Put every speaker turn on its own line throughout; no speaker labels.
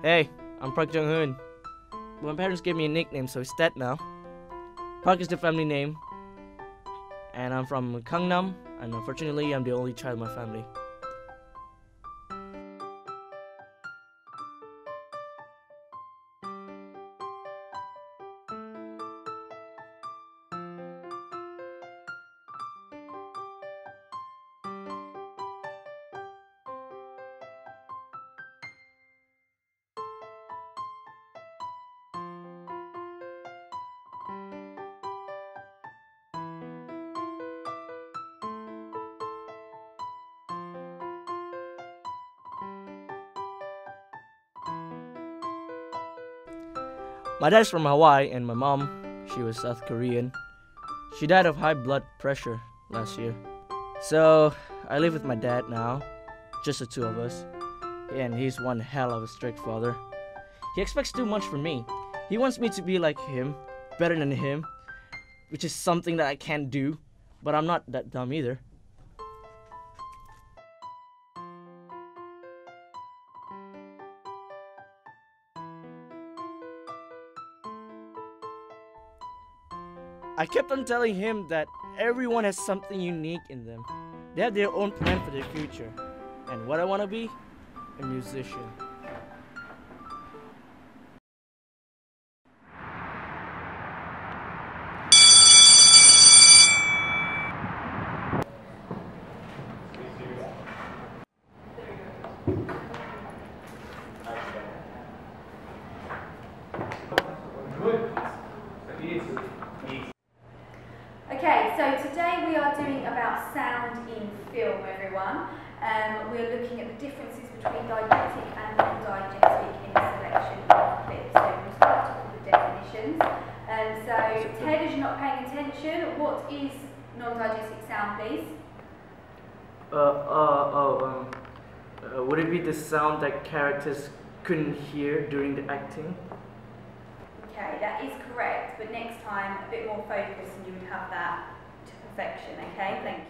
Hey, I'm Park Jung-hoon. My parents gave me a nickname, so it's that now. Park is the family name, and I'm from Gangnam, and unfortunately, I'm the only child in my family. My dad's from Hawaii, and my mom, she was South Korean. She died of high blood pressure last year. So, I live with my dad now, just the two of us. And he's one hell of a strict father. He expects too much from me. He wants me to be like him, better than him, which is something that I can't do, but I'm not that dumb either. I kept on telling him that everyone has something unique in them. They have their own plan for their future. And what I want to be? A musician.
Okay, so today we are doing about sound in film, everyone. We're looking at the differences between diegetic and non-diegetic in the selection of clips. So we'll start off with the definitions. So Ted, as you're not paying attention, what is non-diegetic sound, please?
Would it be the sound that characters couldn't hear during the acting?
Okay, that is correct, but next time a bit more focus and you would have that to perfection, okay? Thank you.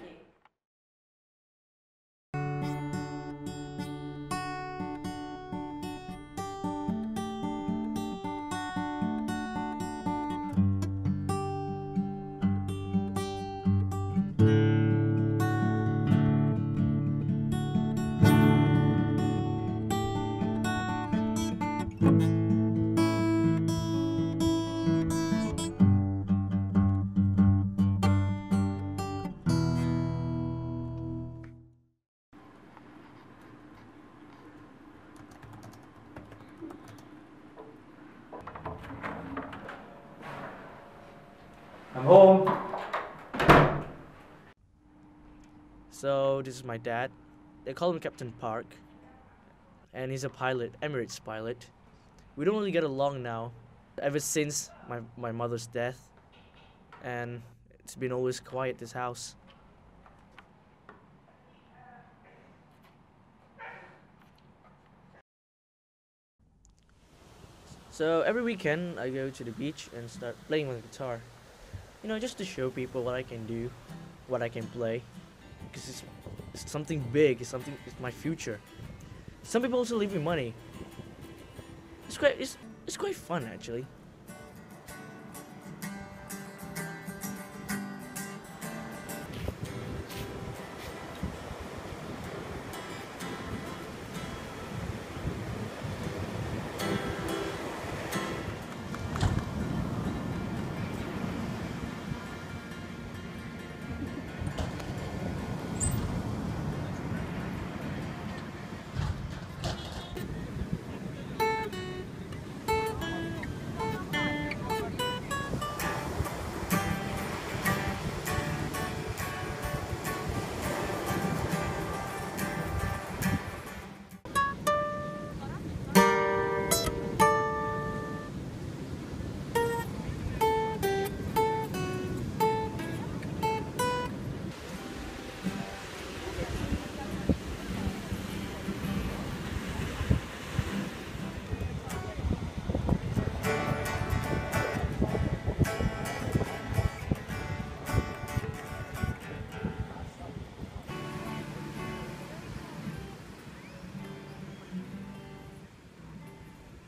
I'm home. So this is my dad. They call him Captain Park. And he's a pilot, Emirates pilot. We don't really get along now, ever since my mother's death. And it's been always quiet at this house. So every weekend I go to the beach and start playing my guitar. You know, just to show people what I can do, what I can play. Because it's something big, it's my future. Some people also leave me money. It's quite fun actually.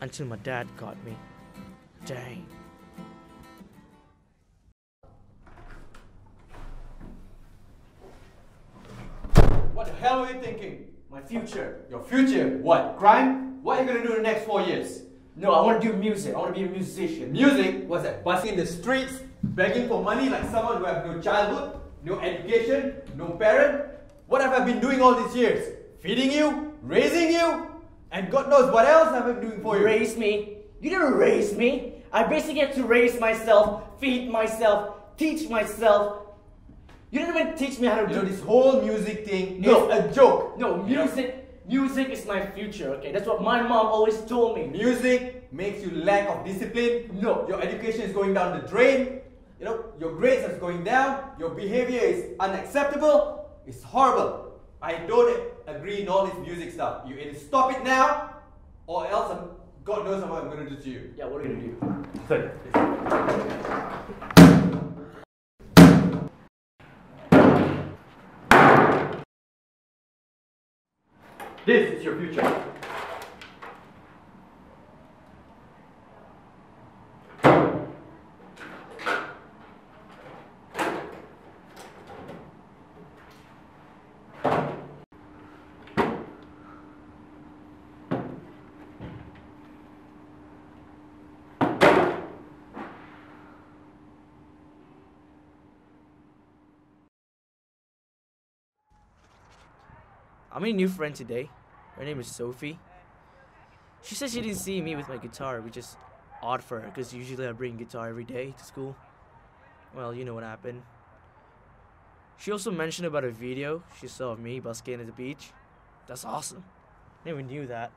until my dad got me. Dang.
What the hell were you thinking?
My future.
Your future? What? Crime? What are you gonna do in the next 4 years?
No, I want to do music. I want to be a musician.
Music? What's that? Busking in the streets? Begging for money like someone who have no childhood? No education? No parent? What have I been doing all these years? Feeding you? Raising you? And God knows what else have I been doing for you?
Raise me? You didn't raise me. I basically had to raise myself, feed myself, teach myself. You didn't even teach me how to do
this whole music thing
No.
is a joke.
No, music is my future, okay? That's what my mom always told me.
Music makes you lack of discipline.
No.
Your education is going down the drain. Your grades are going down. Your behavior is unacceptable. It's horrible. I don't agree in all this music stuff. You either stop it now, or else God knows what I'm going to do to you.
Yeah, what are you going to do?
This is your future.
I made a new friend today. Her name is Sophie. She said she didn't see me with my guitar, which is odd for her because usually I bring guitar every day to school. Well, you know what happened. She also mentioned about a video she saw of me busking at the beach. That's awesome. Never knew that.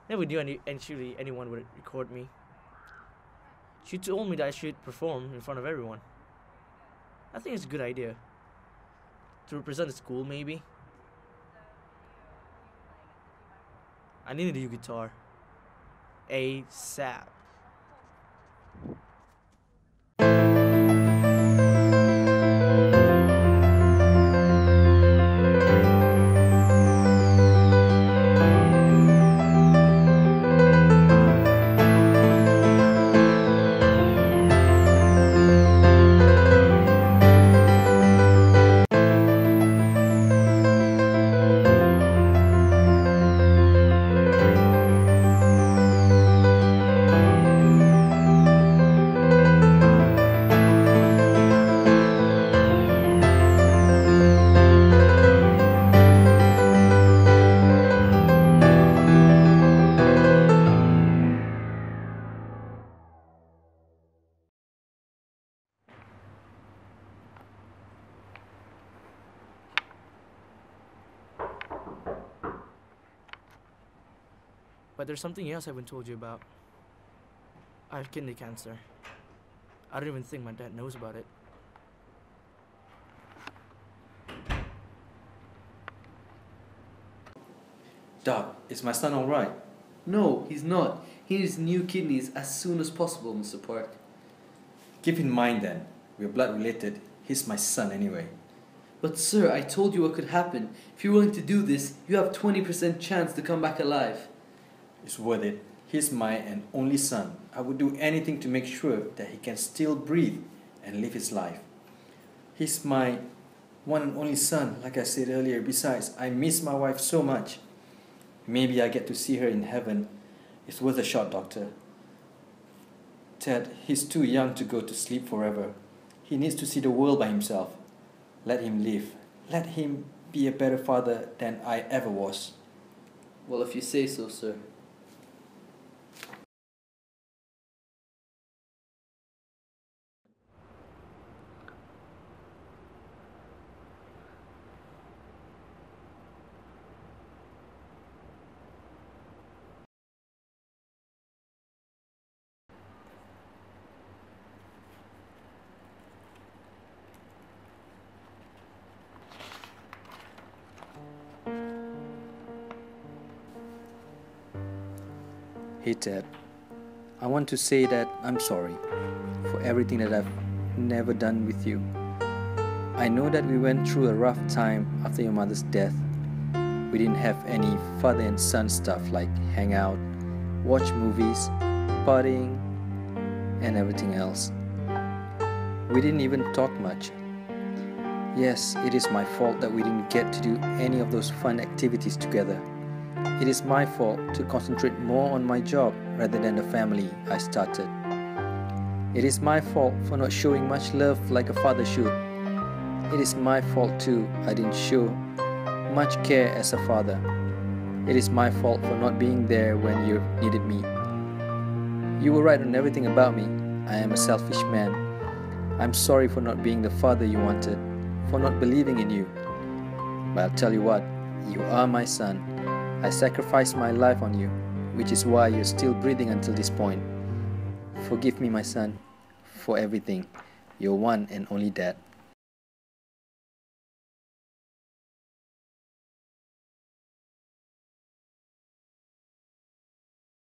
Never knew anyone would record me. She told me that I should perform in front of everyone. I think it's a good idea. To represent the school, maybe. I need a new guitar. ASAP. But there's something else I haven't told you about. I have kidney cancer. I don't even think my dad knows about it.
Doc, is my son alright?
No, he's not. He needs new kidneys as soon as possible, Mr. Park.
Keep in mind then, we're blood related. He's my son anyway.
But sir, I told you what could happen. If you're willing to do this, you have 20% chance to come back alive.
It's worth it. He's my and only son. I would do anything to make sure that he can still breathe and live his life. He's my one and only son, like I said earlier. Besides, I miss my wife so much. Maybe I get to see her in heaven. It's worth a shot, doctor. Ted, he's too young to go to sleep forever. He needs to see the world by himself. Let him live. Let him be a better father than I ever was.
Well, if you say so, sir.
Hey Ted, I want to say that I'm sorry for everything that I've never done with you. I know that we went through a rough time after your mother's death. We didn't have any father and son stuff like hang out, watch movies, partying, and everything else. We didn't even talk much. Yes, it is my fault that we didn't get to do any of those fun activities together. It is my fault to concentrate more on my job rather than the family I started. It is my fault for not showing much love like a father should. It is my fault too I didn't show much care as a father. It is my fault for not being there when you needed me. You were right on everything about me. I am a selfish man. I'm sorry for not being the father you wanted, for not believing in you. But I'll tell you what, you are my son. I sacrificed my life on you, which is why you're still breathing until this point. Forgive me, my son, for everything. Your one and only dad.